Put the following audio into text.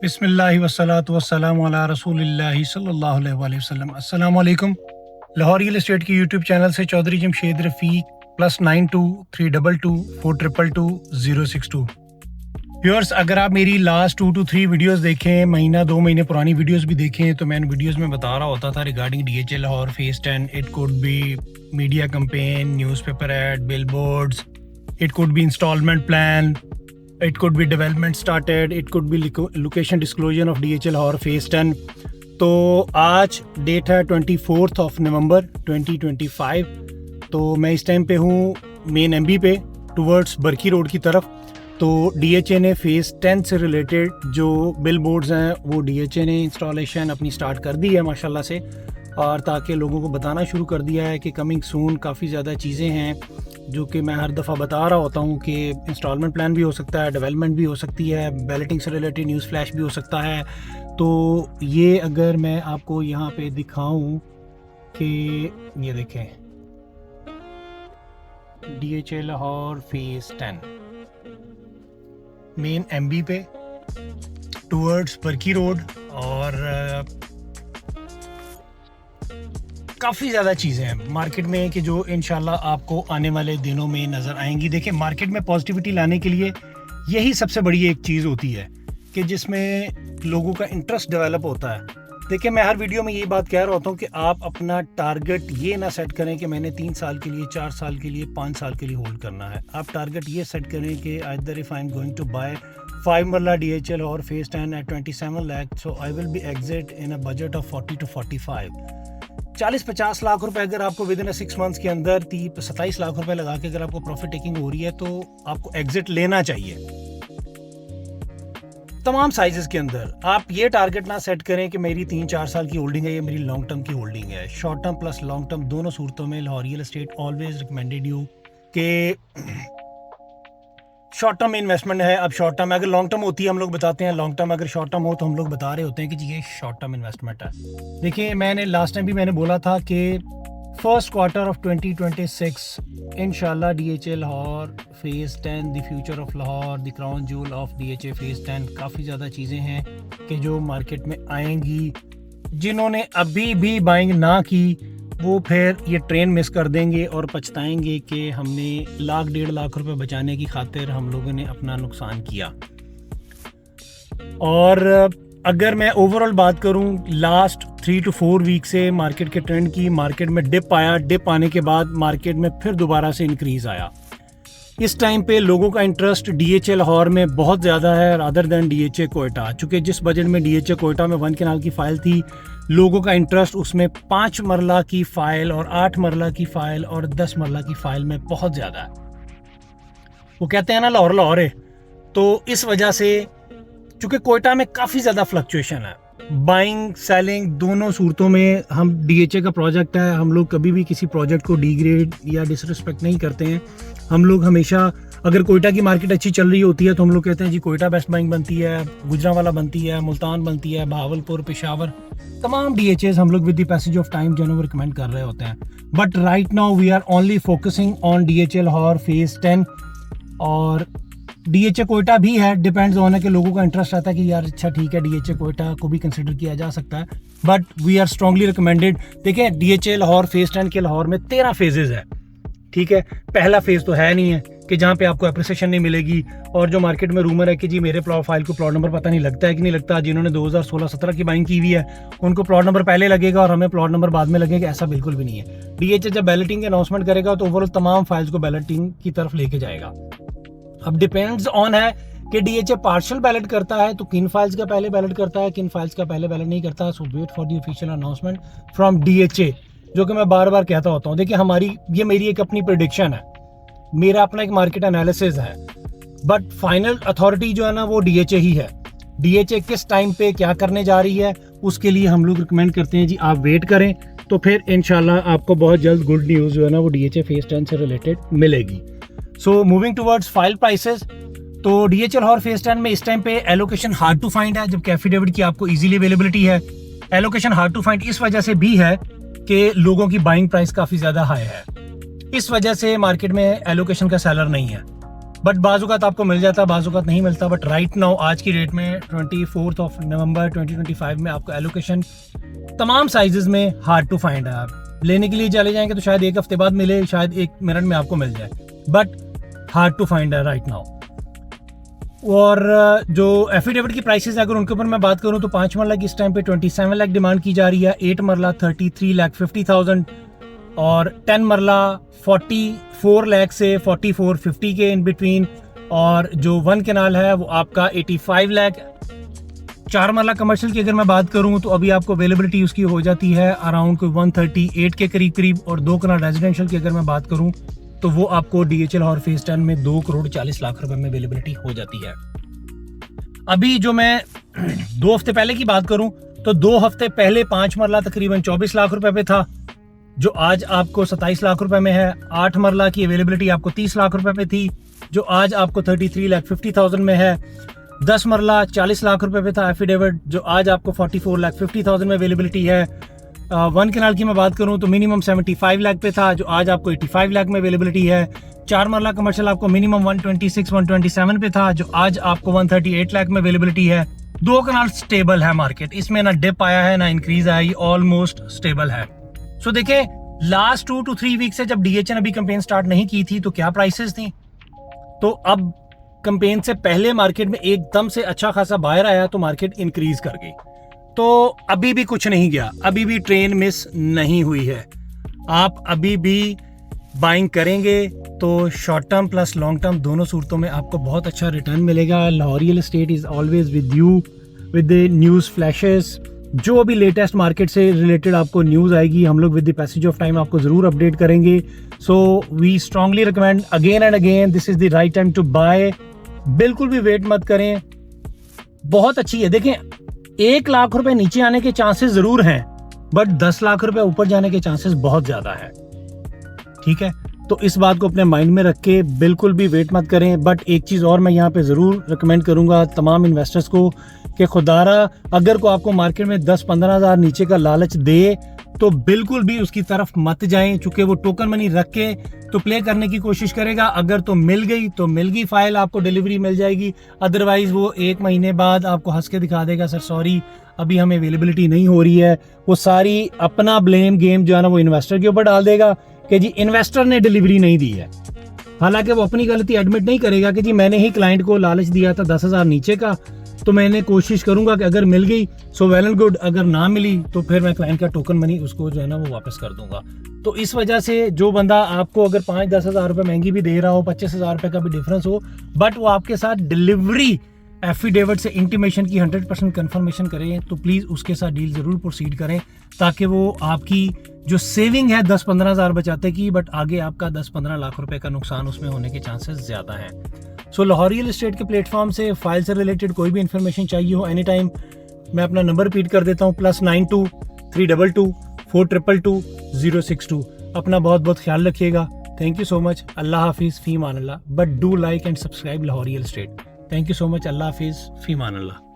बिस्मिल्लाहि वस्सलातु वस्सलामु अला रसूलिल्लाहि सल्लल्लाहु अलैहि वसल्लम। अस्सलामु अलैकुम। लाहौर रियल एस्टेट के यूट्यूब चैनल से चौधरी जमशेद रफ़ीक +92 322 422 062। व्यूअर्स, अगर आप मेरी लास्ट 2 to 3 वीडियोस देखें, महीना 2 महीने पुरानी वीडियोस भी देखें, तो मैं इन वीडियोस में बता रहा होता था regarding DHA Lahore phase 10। It could be media campaign, newspaper ad, billboards, it could be instalment plan, it could be development started, it could be location disclosure of DHA Lahore phase 10। तो आज डेट है 24 नवंबर 2025। तो मैं इस टाइम पे हूँ main MB पे towards बरकी road की तरफ। तो DHA ने फेज़ 10 से रिलेटेड जो बिल बोर्ड्स हैं वो DHA ने इंस्टॉलेशन अपनी स्टार्ट कर दी है माशाल्लाह से, और ताकि लोगों को बताना शुरू कर दिया है कि कमिंग सून काफ़ी ज़्यादा चीज़ें हैं जो कि मैं हर दफ़ा बता रहा होता हूँ कि इंस्टॉलमेंट प्लान भी हो सकता है, डेवलपमेंट भी हो सकती है, बैलेटिंग से रिलेटेड न्यूज़ फ्लैश भी हो सकता है। तो ये अगर मैं आपको यहाँ पे दिखाऊं कि ये देखें DHA Lahore phase 10 main MB पे टूवर्ड्स बरकी रोड, और काफ़ी ज़्यादा चीज़ें हैं मार्केट में कि जो इंशाल्लाह आपको आने वाले दिनों में नज़र आएंगी। देखिए, मार्केट में पॉजिटिविटी लाने के लिए यही सबसे बड़ी एक चीज़ होती है कि जिसमें लोगों का इंटरेस्ट डेवलप होता है। देखिए, मैं हर वीडियो में यही बात कह रहा होता हूँ कि आप अपना टारगेट ये ना सेट करें कि मैंने 3 साल के लिए, 4 साल के लिए, 5 साल के लिए होल्ड करना है। आप टारगेट ये सेट करें कि either if I am going to buy 5 marla DHA और phase 10 at 27 lakh, so I will be exit in a budget of 40 to 45। 40-50 lakh रुपए अगर आपको विद इन 6 मंथ्स के अंदर 27 लाख रुपए लगा के अगर आपको प्रॉफिट टेकिंग हो रही है, तो आपको एग्जिट लेना चाहिए तमाम साइजेस के अंदर। आप ये टारगेट ना सेट करें कि मेरी 3-4 साल की होल्डिंग है, ये मेरी लॉन्ग टर्म की होल्डिंग है। Short term plus long term दोनों सूरतों में Lahore real estate always recommended you कि शॉर्ट टर्म इन्वेस्टमेंट है। अब शॉर्ट टर्म अगर लॉन्ग टर्म होती है हम लोग बताते हैं, लॉन्ग टर्म अगर शॉर्ट टर्म हो तो हम लोग बता रहे होते हैं कि जी ये शॉर्ट टर्म इन्वेस्टमेंट है। देखिए, मैंने लास्ट टाइम भी मैंने बोला था कि फर्स्ट क्वार्टर ऑफ 2026 इंशाल्लाह DHA Lahore phase 10, the future of Lahore, the crown joule of DHA phase 10, काफ़ी ज़्यादा चीज़ें हैं कि जो मार्केट में आएंगी। जिन्होंने अभी भी बाइंग ना की वो फिर ये ट्रेन मिस कर देंगे और पछताएंगे कि हमने 1.5 लाख रुपए बचाने की खातिर हम लोगों ने अपना नुकसान किया। और अगर मैं ओवरऑल बात करूं लास्ट 3 to 4 वीक से मार्केट के ट्रेंड की, मार्केट में डिप आया, डिप आने के बाद मार्केट में फिर दोबारा से इंक्रीज़ आया। इस टाइम पे लोगों का इंटरेस्ट DHA लाहौर में बहुत ज़्यादा है रादर दैन DHA कोयटा। चूँकि जिस बजट में DHA कोयटा में 1 कनाल की फ़ाइल थी, लोगों का इंटरेस्ट उसमें 5 मरला की फ़ाइल और 8 मरला की फ़ाइल और 10 मरला की फ़ाइल में बहुत ज़्यादा है। वो कहते हैं ना लाहौर लाहौर है। तो इस वजह से चूँकि कोयटा में काफ़ी ज़्यादा फ्लक्चुएशन है, बाइंग सेलिंग दोनों सूरतों में। हम DHA का प्रोजेक्ट है, हम लोग कभी भी किसी प्रोजेक्ट को डिग्रेड या डिसरिस्पेक्ट नहीं करते हैं। हम लोग हमेशा, अगर कोयटा की मार्केट अच्छी चल रही होती है तो हम लोग कहते हैं जी कोयटा बेस्ट बाइंग बनती है, गुजरांवाला बनती है, मुल्तान बनती है, बहावलपुर, पेशावर, तमाम DHAs हम लोग with the passage of time जो है वो रिकमेंड कर रहे होते हैं। But right now we are only focusing on DHA Lahore phase 10। और DHA कोयटा भी है, डिपेंड्स ऑन है कि लोगों का इंटरेस्ट आता है कि यार अच्छा ठीक है DHA कोयटा को भी कंसिडर किया जा सकता है, but we are strongly recommended. देखिए, DHA लाहौर फेज़ 10 के लाहौर में 13 फेजेज़ है, ठीक है। पहला फेज़ तो है नहीं है कि जहाँ पे आपको अप्रिसिएशन नहीं मिलेगी, और जो मार्केट में रूमर है कि जी मेरे फाइल को प्लॉट नंबर पता नहीं लगता है कि नहीं लगता, जिन्होंने 2016-17 की बाइंग की हुई है उनको प्लॉट नंबर पहले लगेगा और हमें प्लॉट नंबर बाद में लगेगा, ऐसा बिल्कुल भी नहीं है। DHA जब बैलेटिंग की अनाउंसमेंट करेगा तो ओवरऑल तमाम फाइल्स को बैलेटिंग की तरफ लेके जाएगा। अब डिपेंड्स ऑन है कि DHA पार्शियल बैलेट करता है तो किन फाइल्स का पहले बैलेट करता है, किन फाइल्स का पहले बैलेट नहीं करता। So wait for the official announcement from DHA, जो कि मैं बार बार कहता होता हूँ। देखिए, ये मेरी एक अपनी प्रेडिक्शन है, मेरा अपना एक मार्केट एनालिसिस है, बट फाइनल अथॉरिटी जो है ना वो DHA ही है। DHA किस टाइम पे क्या करने जा रही है उसके लिए हम लोग रिकमेंड करते हैं जी आप वेट करें, तो फिर इंशाल्लाह आपको बहुत जल्द गुड न्यूज़ जो है ना वो DHA फेज़ 10 से रिलेटेड मिलेगी। So moving towards file prices, तो DHA लाहौर फेज़ 10 में इस टाइम पे एलोकेशन हार्ड टू फाइंड है, जबकि एफिडेविट की आपको इजीली अवेलेबिलिटी है। एलोकेशन हार्ड टू फाइंड इस वजह से भी है कि लोगों की बाइंग प्राइस काफ़ी ज़्यादा हाई है, इस वजह से मार्केट में एलोकेशन का सेलर नहीं है। बट बाजुकात आपको मिल जाता है, बाजुकात नहीं मिलता। बट राइट नाउ आज की डेट में 24 नवंबर 2025 में आपको एलोकेशन तमाम साइजेस में हार्ड टू फाइंड है। आप लेने के लिए चले जाएंगे तो शायद एक हफ्ते बाद मिले, शायद 1 मिनट में आपको मिल जाए, बट हार्ड टू फाइंड है राइट नाउ। और जो एफिडेविट की प्राइसेस है अगर उनके ऊपर मैं बात करूं तो 5 मरला की इस टाइम पे 27 लाख डिमांड की जा रही है, 8 मरला 33,50,000 और 10 मरला 44 लाख से 4450 के इन बिटवीन, और जो 1 कैनाल है वो आपका 85 लाख। 4 मरला कमर्शियल की अगर मैं बात करूं तो अभी आपको अवेलेबिलिटी उसकी हो जाती है अराउंड 138 के करीब, और 2 कैनाल रेजिडेंशियल की अगर मैं बात करूं तो वो आपको DHL और फेज 10 में 2,40,00,000 रुपए में अवेलेबिलिटी हो जाती है। अभी जो मैं 2 हफ्ते पहले की बात करूं तो 2 हफ्ते पहले 5 मरला तकरीबन 24 लाख रुपए पे था, जो आज आपको 27 लाख रुपए में है। 8 मरला की अवेलेबिलिटी आपको 30 लाख रुपए पे थी, जो आज आपको 33,50,000 में है। 10 मरला 40 लाख रुपए पे था एफिडेविट, जो आज आपको 44,50,000 में अवेलेबिलिटी है। 1 कैनाल की मैं बात करूं तो मिनिमम 75 लाख पे था, जो आज आपको 85 लाख में अवेलेबिलिटी है। 4 मरला कमर्शियल आपको मिनिमम 126-127 पे था, जो आज आपको 138 लाख में अवेलेबिलिटी है। 2 कैनाल स्टेबल है मार्केट, इसमें ना डिप आया है ना इंक्रीज आई, ऑलमोस्ट स्टेबल है। सो देखें लास्ट 2 to 3 वीक से जब DHL ने अभी कैंपेन स्टार्ट नहीं की थी तो क्या प्राइसेस थी, तो अब कैंपेन से पहले मार्केट में एकदम से अच्छा खासा बायर आया तो मार्केट इंक्रीज कर गई। तो अभी भी कुछ नहीं गया, अभी भी ट्रेन मिस नहीं हुई है। आप अभी भी बाइंग करेंगे तो short term plus long term दोनों सूरतों में आपको बहुत अच्छा रिटर्न मिलेगा। Lahore real estate is always with you with the news flashes. जो अभी लेटेस्ट मार्केट से रिलेटेड आपको न्यूज़ आएगी हम लोग with the passage of time आपको ज़रूर अपडेट करेंगे। So we strongly recommend again and again, this is the right time to buy. बिल्कुल भी वेट मत करें, बहुत अच्छी है। देखें 1 लाख रुपए नीचे आने के चांसेस जरूर हैं, बट 10 लाख रुपए ऊपर जाने के चांसेस बहुत ज्यादा है। ठीक है, तो इस बात को अपने माइंड में रख के बिल्कुल भी वेट मत करें। बट एक चीज और मैं यहाँ पे जरूर रिकमेंड करूंगा तमाम इन्वेस्टर्स को कि खुदारा अगर को आपको मार्केट में 10-15 हज़ार नीचे का लालच दे तो बिल्कुल भी उसकी तरफ मत जाएं, चूंकि वो टोकन मनी रख के तो प्ले करने की कोशिश करेगा। अगर तो मिल गई फाइल, आपको डिलीवरी मिल जाएगी, अदरवाइज वो 1 महीने बाद आपको हंस के दिखा देगा सर सॉरी अभी हमें अवेलेबिलिटी नहीं हो रही है। वो सारी अपना ब्लेम गेम जो है ना वो इन्वेस्टर के ऊपर डाल देगा कि जी इन्वेस्टर ने डिलीवरी नहीं दी है। हालांकि वो अपनी गलती एडमिट नहीं करेगा कि जी मैंने ही क्लाइंट को लालच दिया था 10,000 नीचे का, तो मैंने कोशिश करूंगा कि अगर मिल गई सो वेल एंड गुड, अगर ना मिली तो फिर मैं क्लाइंट का टोकन मनी उसको जो है ना वो वापस कर दूंगा। तो इस वजह से जो बंदा आपको अगर 5-10 हज़ार रुपये महंगी भी दे रहा हो, 25 हज़ार रुपये का भी डिफरेंस हो, बट वो आपके साथ डिलीवरी एफिडेविट से इंटीमेशन की 100% कंफर्मेशन करें, तो प्लीज़ उसके साथ डील ज़रूर प्रोसीड करें, ताकि वो आपकी जो सेविंग है 10-15 हज़ार बचाते की, बट आगे आपका 10-15 लाख रुपए का नुकसान उसमें होने के चांसेस ज़्यादा हैं। सो लाहौर रियल एस्टेट के प्लेटफॉर्म से फाइल से रिलेटेड कोई भी इन्फॉर्मेशन चाहिए हो एनी टाइम, मैं अपना नंबर रिपीट कर देता हूँ, +92 322 422 062। अपना बहुत बहुत ख्याल रखिएगा। Thank you so much. अल्लाह हाफिज़, फ़ी मान अल्लाह। But do like and subscribe Lahore real estate. Thank you so much. अल्लाह हाफिज़, फ़ी मान अल्लाह।